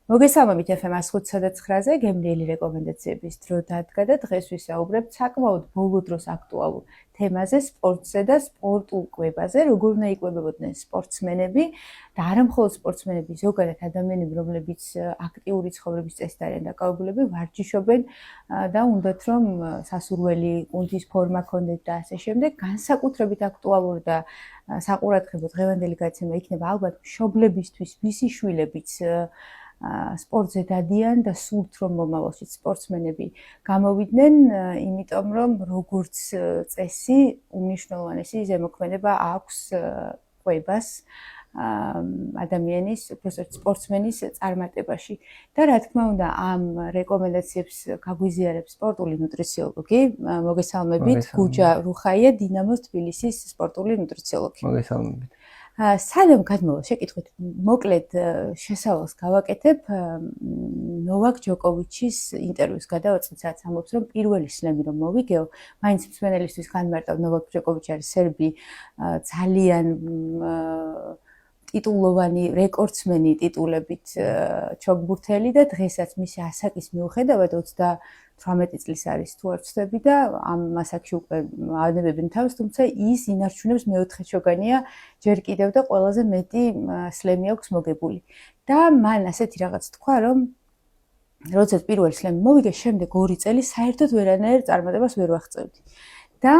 მოგესალმებით FM 105.9-ზე გემრიელი რეკომენდაციების დრო დადგა და დღეს ვისაუბრებთ საკმაოდ ბოლო დროს აქტუალურ თემაზე, სპორტზე და სპორტულ კვებაზე, როგორ უნდა იკვებებოდნენ სპორტსმენები და არა მხოლოდ სპორტსმენები, ზოგადად ადამიანები, რომლებიც აქტიური ცხოვრების წესით არიან დაკავებულები, ვარჯიშობენ და უნდათ რომ სასურველი კუნთის ფორმა ჰქონდეთ და ასე შემდეგ. განსაკუთრებით აქტუალური და საყურადღებო დღევანდელი გაცემა იქნება ალბათ მშობლებისთვის, ვისი შვილებიც სპორტზე დადიან და სურთ რომ მომავალში სპორტსმენები გამოვიდნენ, იმიტომ რომ როგორც წესი უმნიშვნელოვანესი ზემოქმედება აქვს ყვებას ადამიანის, უბრალოდ სპორტსმენის წარმატებაში. და რა თქმა უნდა, ამ რეკომენდაციებს გაგვიზიარებს სპორტული ნუტრიციოლოგი. მოგესალმებით, გუჯა რუხაია, დინამოს თბილისის სპორტული ნუტრიციოლოგი. მოგესალმებით. სანამ გადმოვალ შეკითხვით, მოკლედ შესავალს გავაკეთებ ნოვაკ ჯოკოვიჩის ინტერვიუს გადავაწყდით, სადაც ამბობს, რომ პირველი სლემი რომ მოვიგეო, მაინც მსმენელისთვის განმარტავ, ნოვაკ ჯოკოვიჩი არის სერბი, ძალიან ტიტულოვანი რეკორდსმენი ტიტულებით ჩოგბურთელი და დღესაც მისი ასაკის მიუხედავად 38 წლის არის თუ არ ვცდები და ამ ასაკში უკვე ავნებებენ თავს, თუმცა ის ინარჩუნებს მეოთხე ჩოგანია ჯერ კიდევ და ყველაზე მეტი სლემი აქვს მოგებული. და მან ასეთი რაღაც თქვა, რომ როდესაც პირველი სლემი მოვიგე, შემდეგ 2 წელი საერთოდ ვერანაირ წარმატებას ვერ ვაღწევდი. და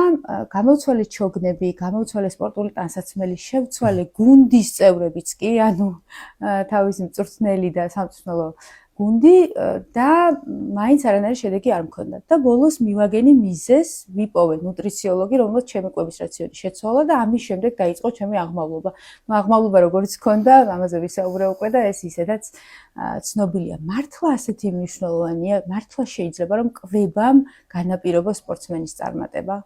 გამოვცვალე ჩოგნები, გამოვცვალე სპორტული ტანსაცმელი, შევცვალე გუნდის წევრებიც კი, ანუ თავისი მწვრთნელი და სამწვრთნელო გუნდი და მაინც არანაირი შედეგი არ მქონდა. და ბოლოს მივაგენი მიზეს, ვიპოვე ნუტრიციოლოგი, რომელსაც ჩემი კვების რაციონი შეცვალა და ამის შემდეგ დაიწყო ჩემი აღმავლობა. აღმავლობა როგორც მქონდა, ამაზე ვისაუბრე უკვე და ეს ისედაც ცნობილია. მართლა ასეთი მნიშვნელოვანია, მართლა შეიძლება რომ კვებამ განაპირობოს სპორტსმენის წარმატება?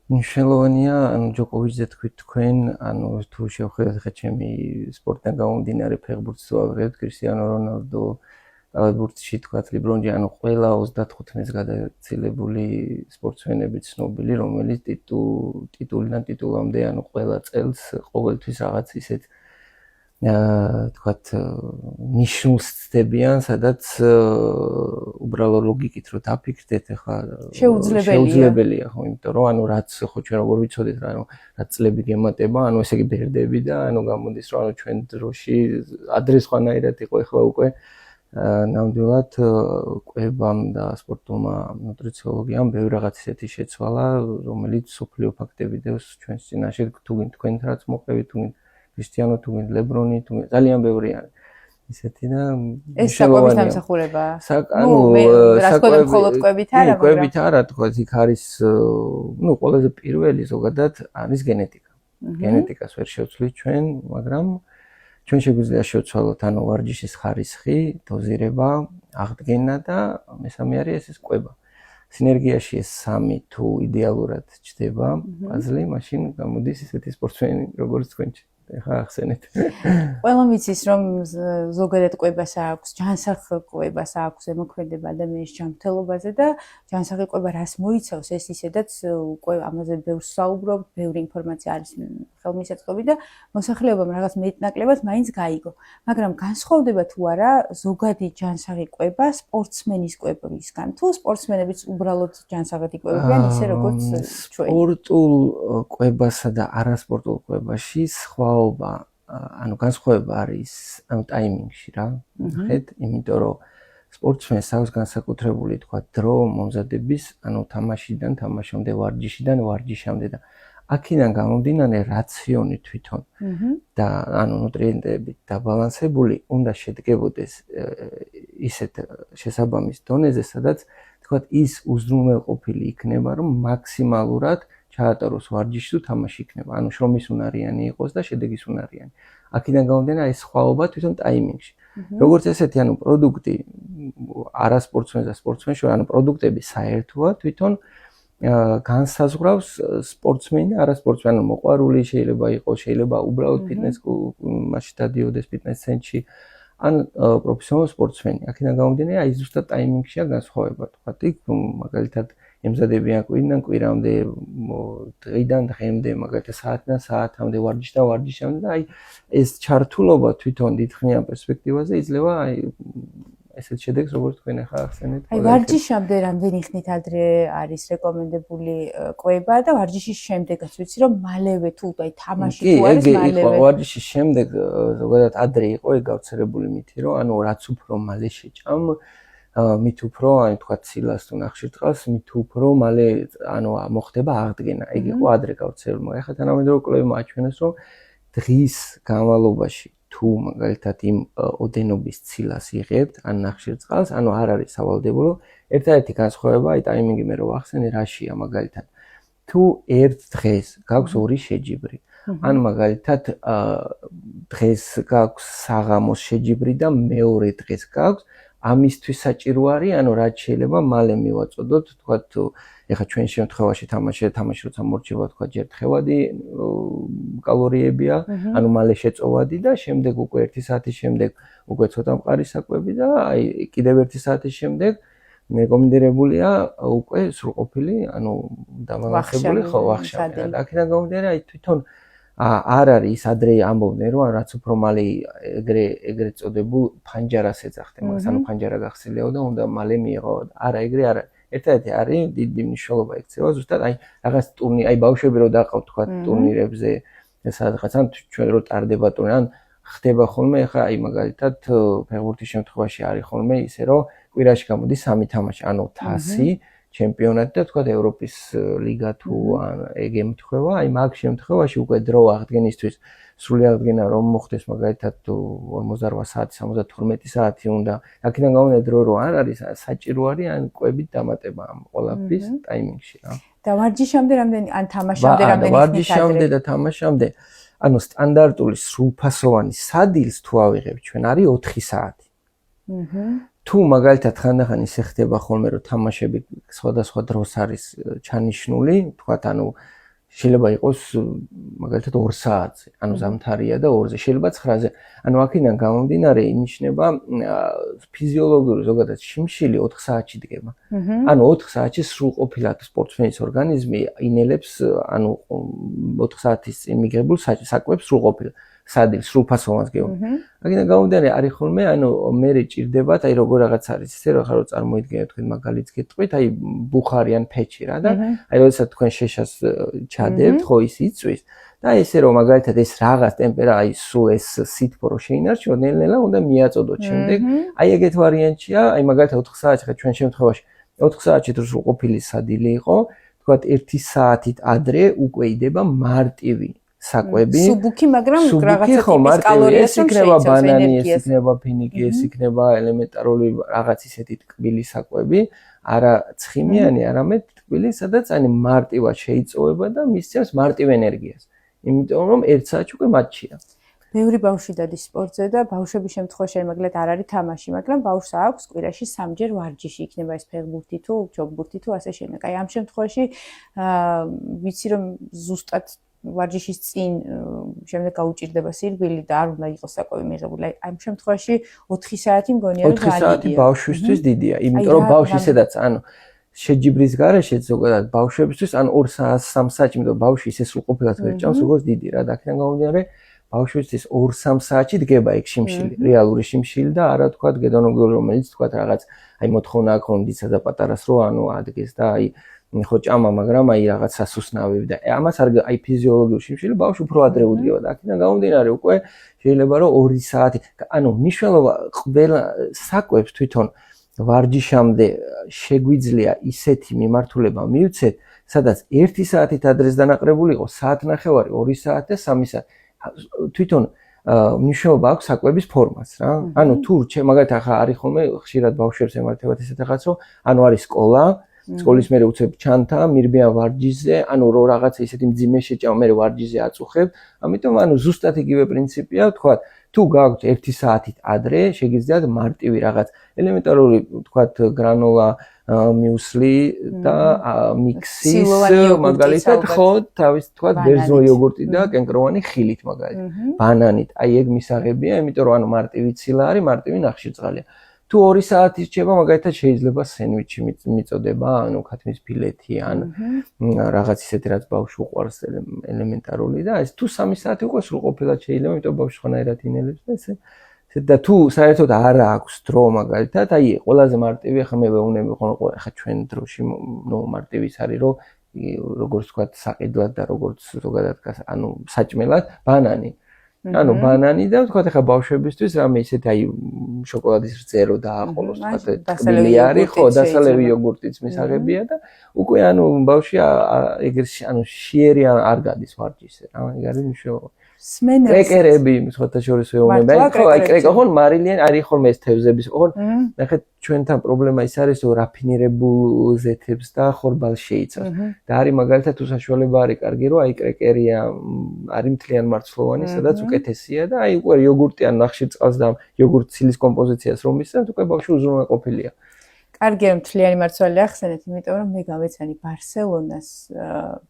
მნიშვნელოვანია, ანუ ჯოკოვიჩზე თქვით თქვენ, ანუ თუ შევხედოთ ხა ჩემი სპორტთან გამომდინარე ფეხბურთს ვავიღებთ, კრისტიანო რონალდო, ბურთში თქვათ ლიბრონჯი, ანუ ყველა 35-ს გადაცილებული სპორტსმენები ცნობილი, რომელიც ტიტულიდან ტიტულამდე, ანუ ყველა წელს ყოველთვის რაღაც ისეთ თქვათ ნიშნულს ცდებიან, სადაც უბრალო ლოგიკით რო დაფიქრდეთ, ახლა შეუძლებელია, ხო, იმიტომ რომ ანუ რაც ხო ჩვენ როგორ ვიცოდეთ რა, ანუ რაც წლები გემატება, ანუ ესე იგი ბერდები და ანუ გამოდის რომ ანუ ჩვენ დროში ადრე სხვანაირად იყო, ახლა უკვე ნამდვილად კვებამ და სპორტულმა ნუტრიციოლოგიამ ბევრი რაღაც ისეთი შეცვალა, რომელიც სოფლიო ფაქტები დევს ჩვენს წინაშე, თუ გინდ თქვენ რაც მოყევით, თუ გინდ კრისტიანო, თუ გინდ ლებრონი, თუ ძალიან ბევრი არის ისეთი და ეს საკვების დამსახურებაა. ანუ რა თქმა უნდა, მხოლოდ კვებით არა, მაგრამ კვებით არა, თქო, იქ არის, ну, ყველაზე პირველი ზოგადად არის გენეტიკა. გენეტიკას ვერ შევცვლით ჩვენ, მაგრამ ჩვენ შეგვიძლია შევცვალოთ ანუ ვარჯიშის ხარისხი, დოზირება, აღდგენა და მესამე არის ეს კვება. სინერგიაში ეს სამი თუ იდეალურად ჩდება პაზლი, მაშინ გამოდის ისეთი სპორტსმენი, როგორც თქვენში. ეხა ახსენეთ. ყველა ვიცის, რომ ზოგადად კვებას აქვს, ჯანსაღ კვებას აქვს ზემოქმედება ადამიანის ჯანმრთელობაზე და ჯანსაღი კვება რას მოიცავს, ეს ისედაც უკვე ამაზე ბევრს საუბრობთ, ბევრი ინფორმაცია არის ხელმისაწვდომი და მოსახლეობამ რაღაც მეტნაკლებად მაინც გაიგო. მაგრამ განსხვავდება თუ არა ზოგადი ჯანსაღი კვება სპორტსმენის კვებისგან, თუ სპორტსმენებიც უბრალოდ ჯანსაღად იკვებებიან ისე როგორც ჩვენ. სპორტულ კვებასა და არასპორტულ კვებაში ანუ განსხვავება არის ანუ ტაიმინგში რა. ნახეთ, იმიტომ რომ სპორტსმენს აქვს განსაკუთრებული თქვა დრო მომზადების, ანუ თამაშიდან თამაშამდე, ვარჯიშიდან ვარჯიშამდე და აქედან გამომდინარე რაციონი თვითონ და ანუ ნუტრიენტები დაბალანსებული უნდა შედგებოდეს ისეთ შესაბამის დონეზე, სადაც თქვა ის უზრუნველყოფილი იქნება, რომ მაქსიმალურად ჩაატაროს ვარჯიში თუ თამაში იქნება. ანუ შრომის უნარიანი იყოს და შედეგის უნარიანი. აქედან გამომდინარე ეს სხვაობა თვითონ ტაიმინგში. როგორც ესეთი, ანუ პროდუქტი არასპორტსმენს და სპორტსმენს შორის, ანუ პროდუქტები საერთოა თვითონ განსაზღვრავს სპორტსმენი და არასპორტსმენი, ანუ მოყვარული შეიძლება იყოს, შეიძლება უბრალოდ ფიტნეს მასში დადიოდეს ფიტნეს ცენტრში, ან პროფესიონალური სპორტსმენი. აქედან გამომდინარე, აი ზუსტად ტაიმინგშია განსხვავება. თქვა, მაგალითად ემზადებიან კვირიდან კვირამდე, დღიდან დღემდე, მაგალითად საათიდან საათამდე, ვარჯიშიდან ვარჯიშამდე და აი ეს ჩართულობა თვითონ დიდხნიან პერსპექტივაზე იძლევა აი ესეთ შედეგს, როგორც თქვენ ახლა ახსენეთ. აი ვარჯიშამდე რამდენი ხნით ადრე არის რეკომენდებული კვება და ვარჯიშის შემდეგაც ვიცი რომ მალევე თუ აი თამაში თუ არის მალევე. კი, ვარჯიშის შემდეგ ზოგადად ადრე იყო ეგ გავრცელებული მითი, რომ ანუ რაც უფრო მალე შეჭამ, მით უფრო აი თქვა ცილას თუ ნახშირწყალს, მით უფრო მალე ანუ მოხდება აღდგენა. ეგ იყო ადრე გავრცელებული. მაგრამ ახლა თანამედროვე კვლევებმა აჩვენეს, რომ დღის განმავლობაში თუ მაგალითად იმ ოდენობის ცილას იღებთ, ან ნახშირწყალს, ანუ არ არის სავალდებულო. ერთადერთი განსხვავება, აი ტაიმინგი მე რო ვახსენე, რაშია მაგალითად. თუ ერთ დღეს გაქვს ორი შეჯიბრი, ან მაგალითად დღეს გაქვს საღამოს შეჯიბრი და მეორე დღეს გაქვს, ამისთვის საჭირო არის, ანუ რაც შეიძლება მალე მივაწოდოთ, თქვათ ეხლა ჩვენ შემთხვევაში თამაში როცა მორჩება თქვა ჯერ თხევადი კალორიებია, ანუ მალე შეწოვადი და შემდეგ უკვე 1 საათის შემდეგ უკვე ცოტა მყარი საკვები და აი კიდევ 1 საათის შემდეგ რეკომენდებულია უკვე სრულყოფილი, ანუ დამამახებული ხო ვახშამი. აქედან გამომდინარე აი თვითონ არ არის ის ადრე ამბობდნენ რომ რაც უფრო მალე ეგრეთ წოდებულ ფანჯარას ეძახდნენ, მაგას ანუ ფანჯარა გახსნილიაო და უნდა მალე მიიღო. არა, ეგრე არა. ერთადერთი არის დიდი მნიშვნელობა ექცევა ზუსტად აი რაღაც ტურნირი, აი ბავშვები რო დაყავთ თქვა ტურნირებზე, სადღაც ან ჩვენ რო ტარდება ტურნირი, ან ხდება ხოლმე ახლა აი მაგალითად ფეხბურთის შემთხვევაში არის ხოლმე ისე რომ კვირაში გამოდის 3 თამაში, ანუ თასი, ჩემპიონატი და თქვა ევროპის ლიგა თუ ან ეგ ემთხვევა, აი მაგ შემთხვევაში უკვე დრო აღდგენისთვის სრული აღდგენა რომ მოხდეს მაგალითად 48 საათი, 72 საათი უნდა. აქედან გამომდინარე დრო რო არ არის, საჭირო არის ან კვებით დამატება ამ ყველაფრის ტაიმინგში რა. და ვარჯიშამდე რამდენი ან თამაშამდე რამდენი ხნით ვარჯიშამდე და თამაშამდე, ანუ სტანდარტული სრულფასოვანი სადილს თუ ავიღებთ ჩვენ არის 4 საათი. თუ მაგალითად ხანდახან ისე ხდება ხოლმე რომ თამაშები სხვადასხვა დროს არის ჩანიშნული, თქვათ ანუ შეიძლება იყოს მაგალითად 2 საათზე, ანუ ზამთარია და 2-ზე, შეიძლება 9-ზე. ანუ აქედან გამომდინარე ინიშნება ფიზიოლოგიური ზოგადად შიმშილი 4 საათში დგება. ანუ 4 საათში სრულყოფილად სპორტსმენის ორგანიზმი ინელებს ანუ 4 საათის წინ მიღებულ საკვებს სრულყოფილად. სადილ სრულფასოვანს გეუბნ. აქედან გამომდინარე არის ხოლმე, ანუ მე ჭირდებათ, აი როგორ რაღაც არის ისე რომ ხარო წარმოიდგინეთ თქვენ მაგალითს გეტყვით, აი ბუხარი ან ფეჩი რა და აი როდესაც თქვენ შეშას ჩადებთ, ხო ის იწვის და ესე რომ მაგალითად ეს რაღაც ტემპერატურა, აი სულ ეს სითბო რო შეინარჩუნოთ, ნელ-ნელა უნდა მიაწოდოთ შემდეგ. აი ეგეთ ვარიანტია, აი მაგალითად 4 საათი ხა ჩვენ შემთხვევაში 4 საათში თუ სრულყოფილი სადილი იყო, თქვათ 1 საათით ადრე უკვე იდება მარტივი საკვები. სუბუქი, მაგრამ რაღაცა ტიპის კალორიას იქნება ბანანი, ეს იქნება ფინიკი, ეს იქნება ელემენტარული რაღაც ისეთი ტკბილი საკვები, არა ცხიმიანი, არამედ ტკბილი, სადაც აი მარტივად შეიწოვება და მისცემს მარტივ ენერგიას. იმიტომ რომ 1 საათში უკვე მატჩია. ბევრი ბავშვი დადის სპორტზე და ბავშვების შემთხვევაში მაგალითად არ არის თამაში, მაგრამ ბავშვს აქვს კვირაში 3-ჯერ ვარჯიში, იქნება ეს ფეხბურთი თუ ჯოგბურთი თუ ასე შემდეგ. აი ამ შემთხვევაში ვიცი რომ ზუსტად ვარჯიშის წინ შემდეგ გაუჭირდება სირბილი და არ უნდა იყოს საკვები მიღებული. აი ამ შემთხვევაში 4 საათი მგონია რომ 4 საათი ბავშვისთვის დიდია, იმიტომ რომ ბავშვი ისედაც ანუ შეჯიბრის გარეშე ზოგადად ბავშვებისთვის ან 2 საათს 3 საათში, იმიტომ რომ ბავშვი ისე სრულყოფილად ვერ ჭამს როგორც დიდი რა და აქედან გამომდინარე ბავშვისთვის 2-3 საათში დგება ეგ შიმშილი, რეალური შიმშილი და არა თქვა გედონოგური რომელიც თქვა რაღაც აი მოთხოვნა აქვს რომ დიდსა და პატარას რო ანუ ადგეს და აი ხო ჭამა, მაგრამ აი რაღაც სასუსნავები და ამას არ აი ფიზიოლოგიური შიმშილი ბავშვი უფრო ადრე უდგება და აქედან გამომდინარე უკვე შეიძლება რომ 2 საათი, ანუ მნიშვნელობა ყველა საკვებს თვითონ ვარჯიშამდე შეგვიძლია ისეთი მიმართულება მივცეთ, სადაც 1 საათით ადრეს დანაყრებული იყო, საათნახევარი, 2 საათი და 3 საათი. თვითონ მნიშვნელობა აქვს საკვების ფორმას რა. ანუ თუ მაგალითად ახლა არის ხოლმე ხშირად ბავშვებს ემართებათ ესეთ რაღაც რომ ანუ არის სკოლა, სკოლის მერე უცებ ჩანთა, მირბიან ვარჯიშზე, ანუ რო რაღაცა ისეთი მძიმე შეჭამ, მე ვარჯიშზე აწუხებ, ამიტომ ანუ ზუსტად იგივე პრინციპია, თქვათ, თუ გაქვთ 1 საათით ადრე, შეგიძლიათ მარტივი რაღაც ელემენტარული, თქვათ, გრანოლა, მიუსლი და მიქსის, მაგალითად, ხო, თავის თქვათ, ბერძნული იოგურტი და კენკროვანი ხილით მაგალითად, ბანანით. აი ეგ მისაღებია, იმიტომ რომ ანუ მარტივი ცილა არის, მარტივი ნახშირწყალია. თუ 2 საათი რჩება, მაგალითად შეიძლება სენდვიჩი მიწოდება, ანუ ქათმის ფილეთი ან რაღაც ისეთი რაც ბავშვს უყვარს ელემენტარული და ეს თუ 3 საათი უკვე სრულყოფილად შეიძლება, იმიტომ ბავშვი ხანერად ინელებს და ესე და თუ საერთოდ არ აქვს დრო მაგალითად, აი ყველაზე მარტივი ახლა მე ვეუბნები ხოლმე ახლა ჩვენ დროში მარტივი ის არის რომ როგორც თქვა საყიდლად და როგორც ზოგადად ანუ საჭმელად ბანანი. ანუ ბანანი და თქვა ახლა ბავშვებისთვის რამე ისეთი აი შოკოლადის რძერო დააყოლოს თქვა ტკბილი არის ხო დასალევი იოგურტიც მისაღებია და უკვე ანუ ბავშვი ეგრე ანუ შიერი არ გადის ვარჯიშზე რა ეგ არის მნიშვნელოვანი. კრეკერები სხვათა შორის ვეუბნები ხო აი კრეკერი ხო მარილიანი არის ხოლმე ეს თევზების ხო ნახეთ ჩვენთან პრობლემა ის არის რომ რაფინირებულ ზეთებს და ხორბალს შეიცავს და არის მაგალითად თუ საშუალება არის კარგი რომ აი კრეკერია არის მთლიანმარცვლოვანი სადაც უკეთესია და აი უკვე იოგურტი ან ნახშირწყალს და იოგურტ ცილის კომპოზიციას რომ მისცემთ უკვე ბავშვი უზრუნველყოფილია. კარგი რომ მთლიანი მარცვალი ახსენეთ, იმიტომ რომ მე გავეცანი ბარსელონას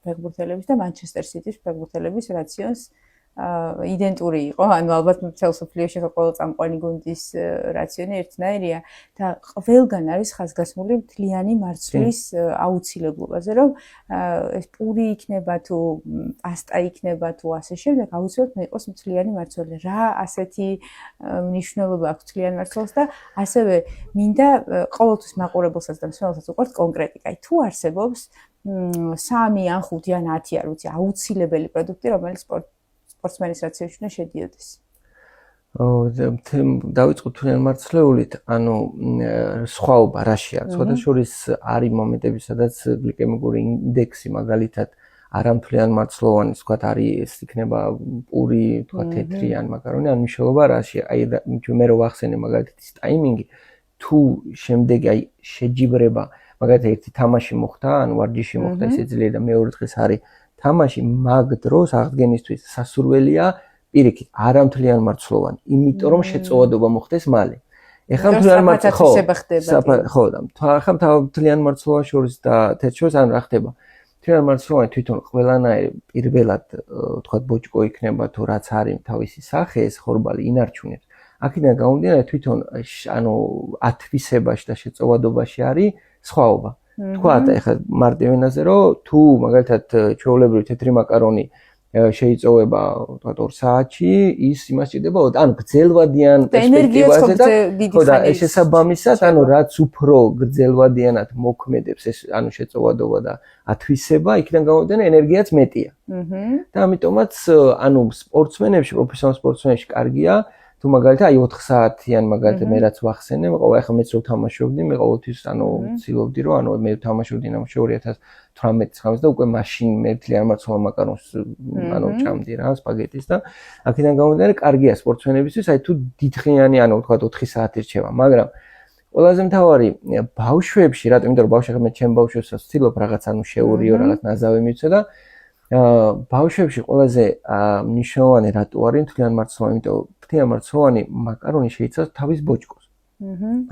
ფეხბურთელების და მანჩესტერ სიტის ფეხბურთელების რაციონს იდენტური იყო, ანუ ალბათ მთელ მსოფლიოში ყველა წამყვანი გუნდის რაციონი ერთნაირია და ყველგან არის ხაზგასმული მთლიანი მარცვლის აუცილებლობაზე, რომ ეს პური იქნება თუ პასტა იქნება თუ ასე შემდეგ, აუცილებლად იყოს მთლიანი მარცვალი. რა ასეთი მნიშვნელობა აქვს მთლიან მარცვალს და ასევე მინდა ყოველთვის მაყურებელსაც და მსმენელსაც უყვართ კონკრეტიკა. თუ არსებობს 3 ან 5 ან 10 არ ვიცი, აუცილებელი პროდუქტი, რომელიც სპორტსმენის რაციონში უნდა შედიოდეს. დავიწყოთ თვლიან მარცვლეულით, ანუ სხვაობა რაში არის? სხვათა შორის არის მომენტები, სადაც გლიკემიკური ინდექსი მაგალითად არამთვლიან მარცვლოვანი, თქვათ არის ეს იქნება პური, თქვათ თეთრი ან მაკარონი, ან მნიშვნელობა რაში? აი მე რო ვახსენე მაგალითად ის ტაიმინგი, თუ შემდეგი აი შეჯიბრება, მაგალითად ერთი თამაში მოხდა, ან ვარჯიში მოხდა, შეძლია და მეორე დღეს არის თამაში მაგ დროს აღდგენისთვის სასურველია პირიქით არამთლიან მარცვლოვანი, იმიტომ რომ შეწოვადობა მოხდეს მალე. ეხლა მთლიან მარცვლოვანი ხო და ახლა მთლიან მარცვლოვან შორის და თეთრ შორის ან რა ხდება? მთლიან მარცვლოვანი თვითონ ყველანაირი პირველად თქვა ბოჭკო იქნება თუ რაც არის თავისი სახე ეს ხორბალი ინარჩუნებს. აქედან გამომდინარე თვითონ ანუ ათვისებაში და შეწოვადობაში არის სხვაობა. თქვათ ეხლა მარტივ ენაზე რომ თუ მაგალითად ჩვეულებრივი თეთრი მაკარონი შეიწოვება თქვათ 2 საათში ის იმას ჭირდება ანუ გრძელვადიან პერსპექტივაზე და ხო და ეს შესაბამისად ანუ რაც უფრო გრძელვადიანად მოქმედებს ეს ანუ შეწოვადობა და ათვისება იქიდან გამომდინარე ენერგიაც მეტია. და ამიტომაც ანუ სპორტსმენებში პროფესიონალ სპორტსმენებში კარგია თუ მაგალითად აი 4 საათიან მაგალითად მე რაც ვახსენე, ახლა მეც რო თამაშობდი, მე ყოველთვის ანუ ვცდილობდი რომ ანუ მე ვთამაშობდი ნამოში 2018 წელს და უკვე მაშინ მე მთლიან მარცვლოვან მაკარონს ანუ ჭამდი რა სპაგეტის და აქედან გამომდინარე კარგია სპორტსმენებისთვის, აი თუ დიდხიანი ანუ თქვა 4 საათი რჩება, მაგრამ ყველაზე მთავარი ბავშვებში, რატომ იმიტომ რომ ბავშვები მე ჩემ ბავშვებს ვცდილობ რაღაც ანუ შეურიო რაღაც ნაზავი მივცე და ბავშვებში ყველაზე მნიშვნელოვანი რატო არის მთლიან მარცვლოვანი, იმიტომ მთლიან მარცვლოვანი მაკარონი შეიცავს თავის ბოჭკოს.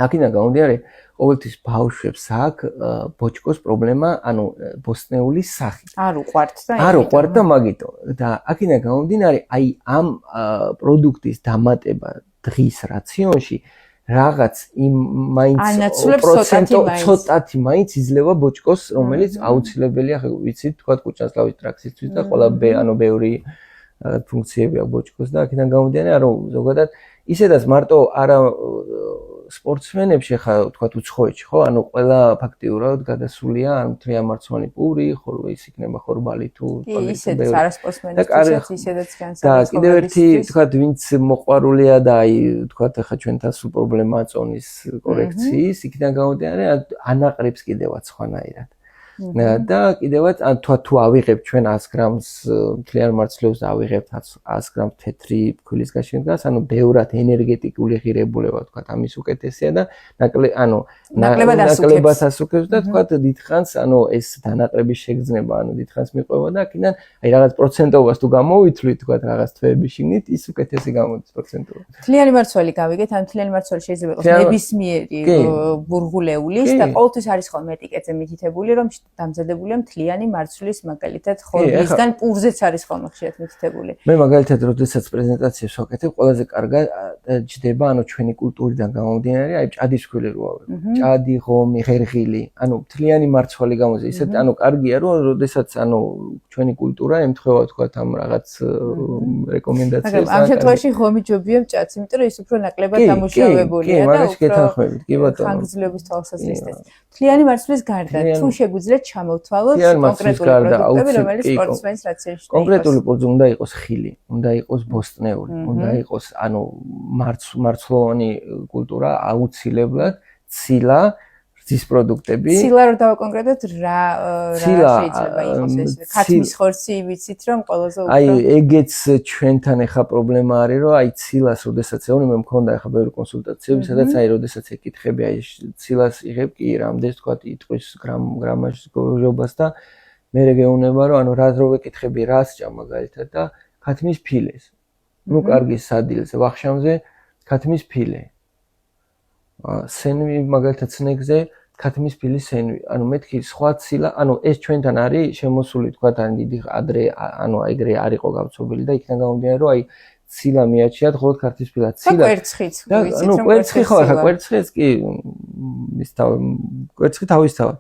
აქედან გამომდინარე, ყოველთვის ბავშვებს აქვს ბოჭკოს პრობლემა, ანუ ბოსტნეული სახი. არ უყვართ და არ უყვართ და მაგიტო. და აქედან გამომდინარე, აი ამ პროდუქტის დამატება დღის რაციონში რაღაც იმ მაინც ცოტათი მაინც იძლევა ბოჭკოს, რომელიც აუცილებელია, ხო ვიცით, თქვა კუჭანსლავის ტრაქცისთვის და ყველა ანუ ბევრი ფუნქციები აქვს ბოჭკოს და აქედან გამომდინარე, რომ ზოგადად ისედაც მარტო არა სპორტსმენებში ხა თქვა უცხოეთში, ხო? ანუ ყველა ფაქტიურად გადასულია ან მთლიან მარცვლოვანი პური, ხოლმე ის იქნება ხორბალი თუ ისედაც არა სპორტსმენებსაც ისედაც განსაკუთრებით. და კიდევ ერთი თქვა ვინც მოყვარულია და აი თქვა ხა ჩვენთან სულ პრობლემაა წონის კორექციის, იქიდან გამომდინარე ანაყრებს კიდევაც სხვანაირად. და კიდევაც თუ ავიღებთ ჩვენ 100 გრამს მთლიან მარცვლეულს და ავიღებთ 100 გრამს თეთრი ფქვილის გაშენებას, ანუ ბევრად ენერგეტიკული ღირებულება თქვა ამის უკეთესია და ნაკლებად ასუქებს და თქვა დიდხანს ანუ ეს დანაყრების შეგრძნება, ანუ დიდხანს მიყვება და აქედან აი რაღაც პროცენტობას თუ გამოვითვლით თქვა რაღაც თვეების შიგნით ის უკეთესი გამოდის პროცენტულად. მთლიანი მარცვალი გავიგეთ, ან მთლიანი მარცვალი შეიძლება იყოს ნებისმიერი ბურღულეულის და ყოველთვის არის ხოლმე ეტიკეტზე მითითებული, რომ დამზადებულია მთლიანი მარცვლის მაგალითად ხორბლისგან პურზეც არის ხოლმე ხშირად მითითებული. მე მაგალითად როდესაც პრეზენტაციებს ვაკეთებ, ყველაზე კარგად ჯდება, ჩვენი კულტურიდან გამომდინარე, ჭადის ქვილი რო ავიღო. ჭადი, ღომი, ღერღილი, მთლიანი მარცვალი გამოზე. ისეთ კარგია, რომ როდესაც ჩვენი კულტურა ემთხვევა თქვათ ამ რაღაც რეკომენდაციებს. მაგრამ ამ შემთხვევაში ღომი ჯობია ჭადს, იმიტომ რომ ის უფრო ნაკლებად დამუშავებულია და უფრო ხანგრძლივობის თვალსაზრისით. მთლიანი მარცვლის გარდა თუ შეგვიძლია ჩამოვთვალოთ კონკრეტული პროდუქტები, რომელიც სპორტსმენის რაციონში იყოს. კონკრეტული პროდუქტი უნდა იყოს ხილი, უნდა იყოს ბოსტნეული, უნდა იყოს მარცვლოვანი კულტურა აუცილებლად, ცილა, რძის პროდუქტები. ცილა რო დავაკონკრეტოთ, რა შეიძლება იყოს ეს? ქათმის ხორცი ვიცით რომ ყველაზე უფრო ეგეც ჩვენთან ახლა პრობლემა არის, რომ ცილას როდესაც ეუნე მე მქონდა ახლა ბევრი კონსულტაციები, სადაც როდესაც ეკითხები ცილას იღებ კი რამდენს თქვა იტყვის გრამაჟის გოჟობას და მე გეუბნება რომ რა დრო ვეკითხები რას ჭამ მაგალითად და ქათმის ფილეს. კარგი სადილზე ვახშამზე ქათმის ფილე. სენვი მაგალითად სნეკზე ქათმის ფილის სენვი. მეთქი სხვა ცილა, ეს ჩვენთან არის შემოსული თქვა დიდი ადრე ეგრე არ იყო გავწობილი და იქიდან გამომდინარე რომ ცილა მიაჩიათ ხოლმე ქართლის ფილა. ცილა კვერცხიც ვიცით რომ კვერცხი ხო ახლა კვერცხიც კი ის კვერცხი თავისთავად.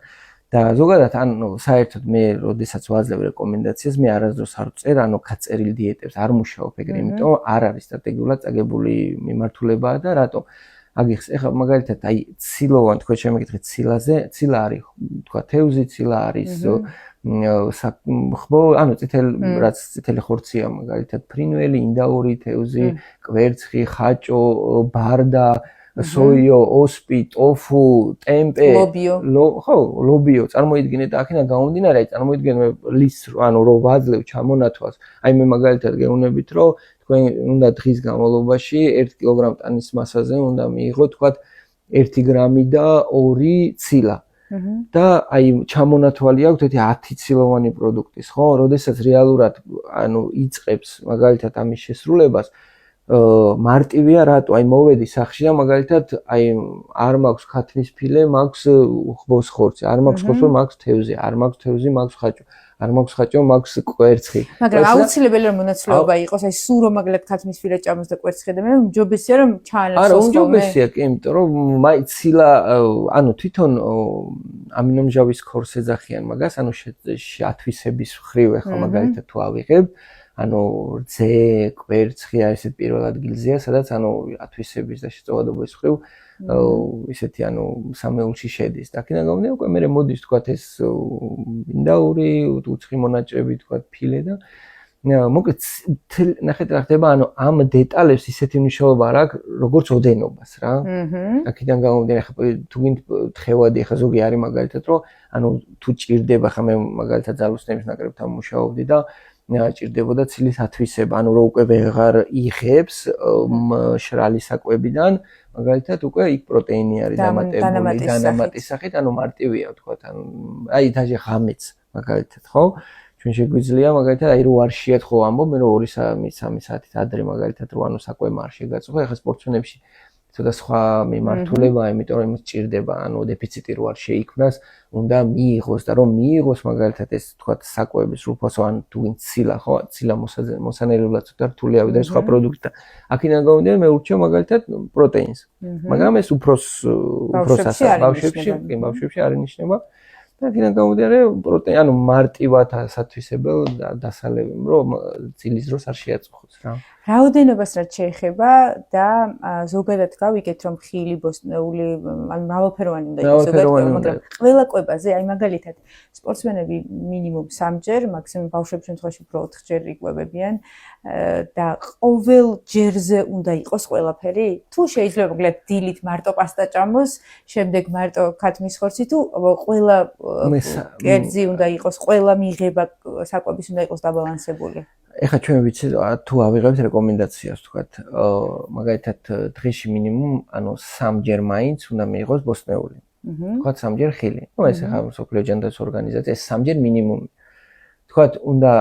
და ზოგადად საერთოდ მე როდესაც ვაძლევ რეკომენდაციას მე არასდროს არ ვწერ გაწერილ დიეტებს არ მუშაობ ეგრე იმიტომ არ არის სტრატეგიულად წაგებული მიმართულებაა და რატომ აგიხსნა ეხლა მაგალითად ცილოვან თქვენ შემეკითხეთ ცილაზე ცილა არის თქვა თევზი ცილა არის ხბო რაც წითელი ხორცია მაგალითად ფრინველი ინდაური თევზი კვერცხი ხაჭო ბარდა სოიო, ოსპი, ტოფუ, ტემპე, ლობიო, წარმოიდგინეთ აქედან გამომდინარე, წარმოიდგინეთ ლის, რო ვაძლევ ჩამონათვალს. მე მაგალითად გეუბნებით, რომ თქვენ უნდა დღის განმავლობაში 1 კილოგრამ ტანის მასაზე უნდა მიიღოთ, თქვათ 1 გრამი და 2 ცილა. და ჩამონათვალი აქვს 10 ცილოვანი პროდუქტის, ხო? როდესაც რეალურად იწყებს მაგალითად ამის შესრულებას მარტივია რატო მოვედი სახში და მაგალითად არ მაქვს ქათმის ფილე მაქვს ხბოს ხორცი არ მაქვს ხორცი მაქვს თევზი არ მაქვს თევზი მაქვს ხაჭო არ მაქვს ხაჭო მაქვს კვერცხი მაგრამ აუცილებელია რომ მონაცვლეობა იყოს სულ რომ მაგალითად ქათმის ფილე ჭამოს და კვერცხი და მე ჯობესია რომ ჩაანაცვლოს არა უმჯობესია კი იმიტომ რომ ცილა თვითონ ამინომჟავის ქორს ეძახიან მაგას ათვისების ხრივ ახლა მაგალითად თუ ავიღებ რძე, კვერცხი ესეთ პირველ ადგილზეა, სადაც ათვისების და შეწოვადობის ხრივ ისეთი სამეულში შედის. და აქედან გამომდინარე უკვე მე მოდის თქვათ ეს ინდაური, უცხი მონაჭრები თქვათ ფილე და მოკლედ ნახეთ რა ხდება, ამ დეტალებს ისეთი მნიშვნელობა არ აქვს, როგორც ოდენობას რა. აქედან გამომდინარე ხა თუ გინდ თხევადი ხა ზოგი არის მაგალითად რომ თუ ჭირდება ხა მე მაგალითად ძალოსნების ნაკრებთან მუშაობდი და ჭირდებოდა ცილის ათვისება, რო უკვე ვეღარ იღებს შრალი საკვებიდან, მაგალითად უკვე იქ პროტეინი არის დამატებული დანამატის სახით, მარტივია ვთქვათ, დაჟე ღამეც მაგალითად, ხო? ჩვენ შეგვიძლია მაგალითად რო არ შეათ ხო ამბობ, მე რო 2-3 საათით ადრე მაგალითად რო საკვებმა არ შეგაწუხა, ეხლა სპორტსმენებში ცოტა სხვა მიმართულებაა, იმიტომ რომ იმის ჭირდება, დეფიციტი რო არ შეიქმნას, უნდა მიიღოს და რომ მიიღოს მაგალითად ეს თქვათ საკვების რუფოსო თუ ვინ ცილა, ხო? ცილა მოსანელებლად ცოტა რთულია ვიდრე სხვა პროდუქტი. აქედან გამომდინარე მე ურჩევ მაგალითად პროტეინს. მაგრამ ეს ბავშვებში არ ინიშნება. და აქედან გამომდინარე პროტეინი, მარტივად ასათვისებელ დასალევი, რომ ცილის დროს არ შეაწუხოს რა. რაოდენობას რაც შეეხება და ზოგადად გავიგეთ რომ ხილი ბოსტნეული მრავალფეროვანი უნდა იყოს ზოგადად მაგრამ ყველა კვებაზე მაგალითად სპორტსმენები მინიმუმ 3ჯერ მაქსიმუმ ბავშვების შემთხვევაში უფრო 4ჯერ იკვებებიან და ყოველ ჯერზე უნდა იყოს ყველაფერი თუ შეიძლება მოკლედ დილით მარტო პასტა ჭამოს შემდეგ მარტო ქათმის ხორცი თუ ყველა კერძი უნდა იყოს ყველა მიღება საკვების უნდა იყოს დაბალანსებული ეხლა ჩვენ ვიცით თუ ავიღებთ რეკომენდაციას თქვათ მაგალითად დღეში მინიმუმ 3ჯერ მაინც უნდა მიიღოს ბოსტნეული თქვათ 3ჯერ ხილი ეს ახლა მსოფლიო ჯანდაცვის ორგანიზაცია ეს 3ჯერ მინიმუმი თქვათ უნდა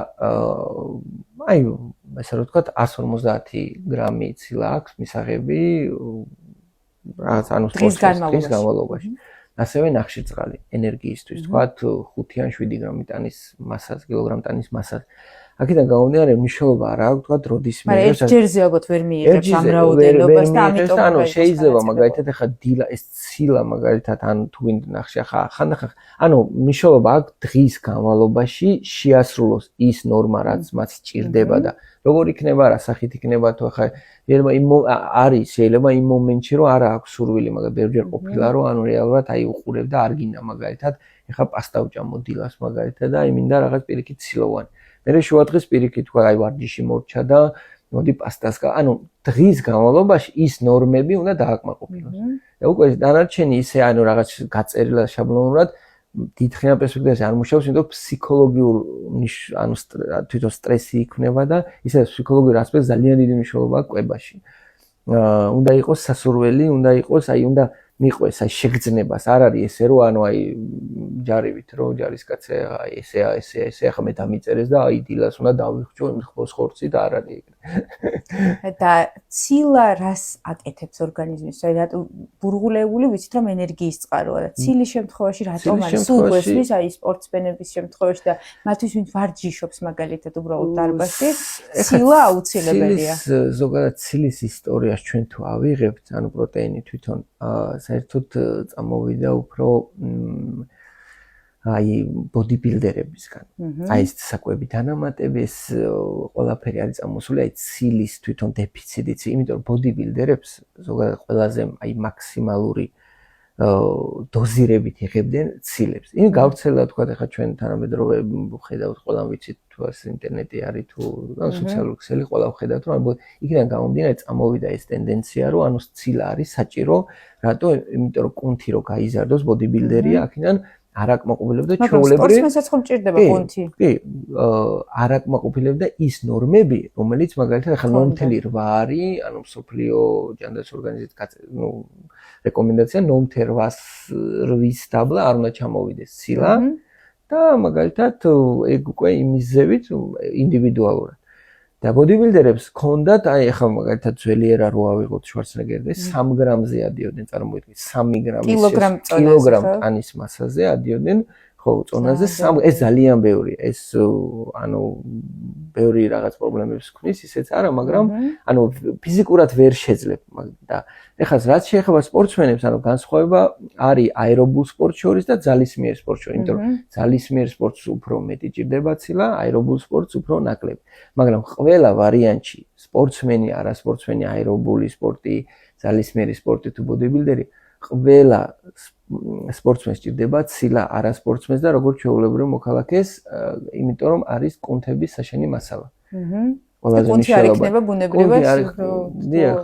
ესე რომ თქვათ 150 გრამი ცილა აქვს მისაღები რაღაც დღის განმავლობაში ასევე ნახშირწყალი ენერგიისთვის, თქვათ 5 ან 7 გრამი ტანის მასას, კილოგრამ ტანის მასას. აქედან გამომდინარე, მნიშვნელობა არ აქვს, თქვათ, როდის მაგრამ ერთჯერზე ალბათ ვერ მიიღებს ამ რაოდენობას და ამიტომ ანუ შეიძლება მაგალითად ახლა დილა ეს ცილა მაგალითად ან თუ გინდა ნახში ხანდახან ანუ მნიშვნელობა აქვს დღის განმავლობაში შეასრულოს ის ნორმა რაც მათ სჭირდება და როგორ იქნება რა სახით იქნება თუ ახლა არის შეიძლება იმ მომენტში რომ არა აქვს სურვილი მაგრამ ბევრჯერ ყოფილა რომ ანუ რეალურად აი უყურებ და არ გინდა მაგალითად ახლა პასტა ვჭამო დილას მაგალითად და აი მინდა რაღაც პირიქით ცილოვანი მე შუადღეს პირიქით თქვა აი ვარჯიში მორჩა და მოდი პასტას ანუ დღის განმავლობაში ის ნორმები უნდა დააკმაყოფილოს. და უკვე დანარჩენი ისე ანუ რაღაც გაწერილა შაბლონურად დიდხანია პერსპექტივაში არ მუშაობს, იმიტომ რომ ფსიქოლოგიურ ანუ თვითონ სტრესი იქნება და ისე ფსიქოლოგიურ ასპექტს ძალიან დიდი მნიშვნელობა აქვს კვებაში. უნდა იყოს სასურველი, უნდა იყოს აი უნდა მიყვეს აი შეგრძნებას. არ არის ესე რომ ანუ აი ჯარივით რომ ჯარისკაცე აი ესე ახლა მე დამიწერეს და აი დილას უნდა დავიხჯო იმ ხორცი და არ არის ეგრე. და ცილა რას აკეთებს ორგანიზმის? აი რატო ბურღულეული ვიცით რომ ენერგიის წყაროა და ცილის შემთხვევაში რატომ არის სულ გვესმის აი სპორტსმენების შემთხვევაში და მათთვის ვინც ვარჯიშობს მაგალითად უბრალოდ დარბაზში ცილა აუცილებელია. ზოგადად ცილის ისტორიას ჩვენ თუ ავიღებთ, ანუ პროტეინი თვითონ საერთოდ წამოვიდა უფრო აი ბოდიბილდერებისგან. აი ეს საკვები დანამატები ეს ყველაფერი არის წამოსული აი ცილის თვითონ დეფიციტიც, იმიტომ რომ ბოდიბილდერებს ზოგადად ყველაზე აი მაქსიმალური დოზირებით იღებდნენ ცილებს. იმ გავრცელდა თქვა ახლა ჩვენ თანამედროვე ხედავთ ყველამ ვიცით თუ ეს ინტერნეტი არის თუ სოციალური ქსელი ყველა ხედავთ რომ იქიდან გამომდინარე წამოვიდა ეს ტენდენცია რომ ანუ ცილა არის საჭირო რატო იმიტომ რომ კუნთი რო გაიზარდოს ბოდიბილდერია აქედან არ აკმაყოფილებდა ჩვეულებრივი სპორტსმენსაც ხომ ჭირდება კუნთი? კი, არ აკმაყოფილებდა ის ნორმები, რომელიც მაგალითად ახლა ნომთელი 8 არის, ანუ მსოფლიო ჯანდაცვის ორგანიზაციის ნუ რეკომენდაცია ნომთე 8-ის დაბლა არ უნდა ჩამოვიდეს ცილა და მაგალითად ეგ უკვე იმისზევით ინდივიდუალურად. და ბოდიბილდერებს ჰქონდათ აი ახლა მაგალითად ძველიერა რო ავიღოთ შვარცენეგერზე 3 გრამზე ადიოდნენ წარმოიდგინეთ 3 კილოგრამ ტანის მასაზე ადიოდნენ ხო წონაზე 3 ეს ძალიან ბევრია ეს ანუ ბევრი რაღაც პრობლემებს ქმნის ისეც არა მაგრამ ანუ ფიზიკურად ვერ შეძლებ და ეხლა რაც შეეხება სპორტსმენებს ანუ განსხვავება არის აერობულ სპორტს შორის და ძალისმიერ სპორტს შორის იმიტომ რომ ძალისმიერ სპორტს უფრო მეტი ჭირდება ცილა აერობულ სპორტს უფრო ნაკლები მაგრამ ყველა ვარიანტში სპორტსმენი არასპორტსმენი აერობული სპორტი ძალისმიერი სპორტი თუ ბოდიბილდერი ყველა სპორტსმენს ჭირდება ცილა არასპორტსმენს და როგორც ჩვეულებრივ მოქალაქეს იმიტომ რომ არის კუნთების საშენი მასალა ყველაზე მნიშვნელოვანი იქნება ბუნებრივად დიახ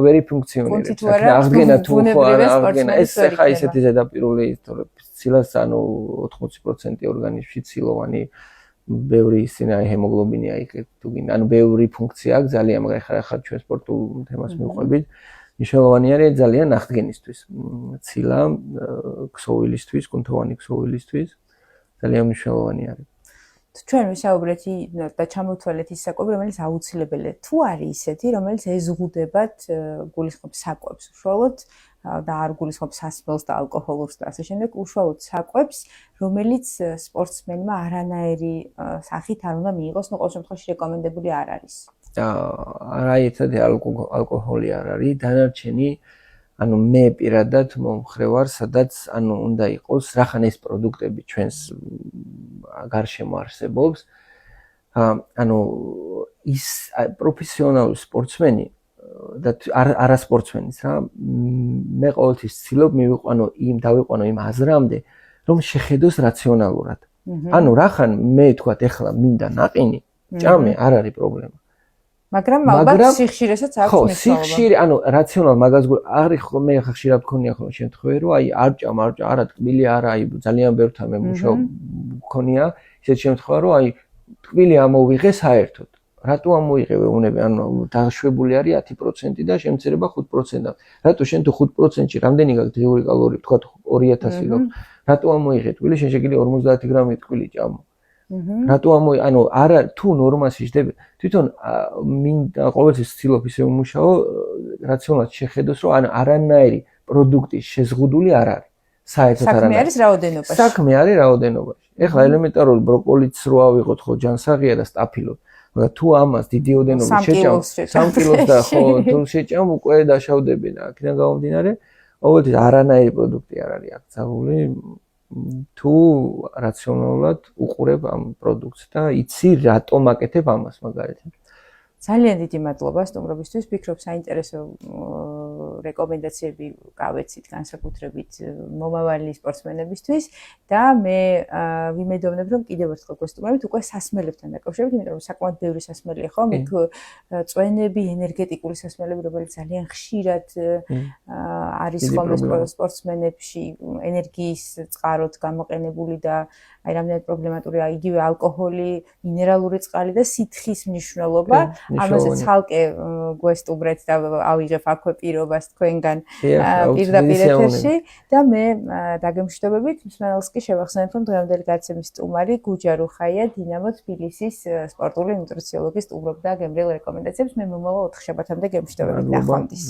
ვერი ფუნქციონირებს აღდგენა თუ ხო არა აღდგენა ეს ხა ისეთი ზედაპირული თორე ცილას ანუ 80% ორგანიზმში ცილოვანი ბევრი ისინი ჰემოგლობინი აიღებს თუ გინდა ანუ ბევრი ფუნქცია აქვს ძალიან მაგრამ ხა ჩვენ სპორტულ თემას მივყვებით მნიშვნელოვანი არის ძალიან აღდგენისთვის ცილა ქსოვილისთვის კუნთოვანი ქსოვილისთვის ძალიან მნიშვნელოვანი არის ჩვენ ვისაუბრეთ და ჩამოვთვალეთ ის საკვები რომელიც აუცილებელია თუ არის ისეთი რომელიც ეზღუდებათ გულისხმობს საკვებს უშუალოდ და არ გულისხმობს სასმელს და ალკოჰოლურს და ასე შემდეგ უშუალოდ საკვებს რომელიც სპორტსმენმა არანაირი სახით არ უნდა მიიღოს ნუ ყოველ შემთხვევაში რეკომენდებული არ არის არა ერთად ალკოჰოლი არ არის დანარჩენი ანუ მე პირადად მომხრე ვარ სადაც ანუ უნდა იყოს რახან ეს პროდუქტები ჩვენს გარშემო არსებობს ანუ ის პროფესიონალური სპორტსმენი და არასპორტსმენის რა მე ყოველთვის ვცდილობ მივიყვანო დავიყვანო იმ აზრამდე რომ შეხედოს რაციონალურად ანუ რახან მე თქვა ეხლა მინდა ნაყინი ჭამე არ არის პრობლემა მაგრამ ალბათ სიხშირესაც აქვს ხო სიხშირე ანუ რაციონალ მაგას არის ხო მე ხა ხშირად მქონია ხოლმე შემთხვევა რომ აი არ ჭამ არა ტკბილი არა აი ძალიან ბევრთან მე მუშაობ მქონია ისეთ შემთხვევა რომ აი ტკბილი ამოვიღე საერთოდ რატო ამოიღე უნები ანუ დაშვებული არის 10% და შემცირება 5%-ად რატო შენ თუ 5%-ში რამდენი გაქვს დღიური კალორია თქვა 2000 გაქვს რატო ამოიღე ტკბილი შენ შეგიძლია 50 გრამი ტკბილი ჭამო რატო ანუ არა თუ ნორმაში ჯდები თვითონ მინდა ყოველთვის ვცდილობ ისე ვმუშაო რაციონალურად შეხედოს რომ ან არანაირი პროდუქტის შეზღუდული არ არის საერთოდ საქმე არანაირი. არის რაოდენობაში. საქმე არის რაოდენობაში. ეხლა ელემენტარული ბროკოლიც რო ავიღოთ ხო ჯანსაღია და სტაფილო. მაგრამ თუ ამას დიდი ოდენობით შეჭამ 3 კილოს და ხო თუ შეჭამ უკვე დაშავდებიან აქედან გამომდინარე, ყოველთვის არანაირი პროდუქტი არ არის აქციული. თუ რაციონალურად უყურებ ამ პროდუქტს და იცი რატომ აკეთებ ამას მაგალითად. ძალიან დიდი მადლობა სტუმრობისთვის. ვფიქრობ საინტერესო რეკომენდაციები გავეცით განსაკუთრებით მომავალი სპორტსმენებისთვის და მე ვიმედოვნებ რომ კიდევ ერთხელ გვესტუმრებით უკვე სასმელებთან დაკავშირებით, იმიტომ რომ საკმაოდ ბევრი სასმელია ხო, მით წვენები, ენერგეტიკული სასმელები, რომელიც ძალიან ხშირად არის ხოლმე სპორტსმენებში ენერგიის წყაროდ გამოყენებული და აი რამდენად პრობლემატურია იგივე ალკოჰოლი, მინერალური წყალი და სითხის მნიშვნელობა. ამაზე ცალკე გვესტუმრეთ და ავიღებ აქვე პირობას თქვენგან პირდაპირ ეთერში და მე დაგემშვიდობებით მსმენელს კი შევახსენებ რომ დღევანდელი გადაცემის სტუმარი გუჯა რუხაია დინამო თბილისის სპორტული ნუტრიციოლოგი სტუმრობდა გემრიელ რეკომენდაციებს მე მომავალ 4 შაბათამდე გემშვიდობებით ნახვამდის.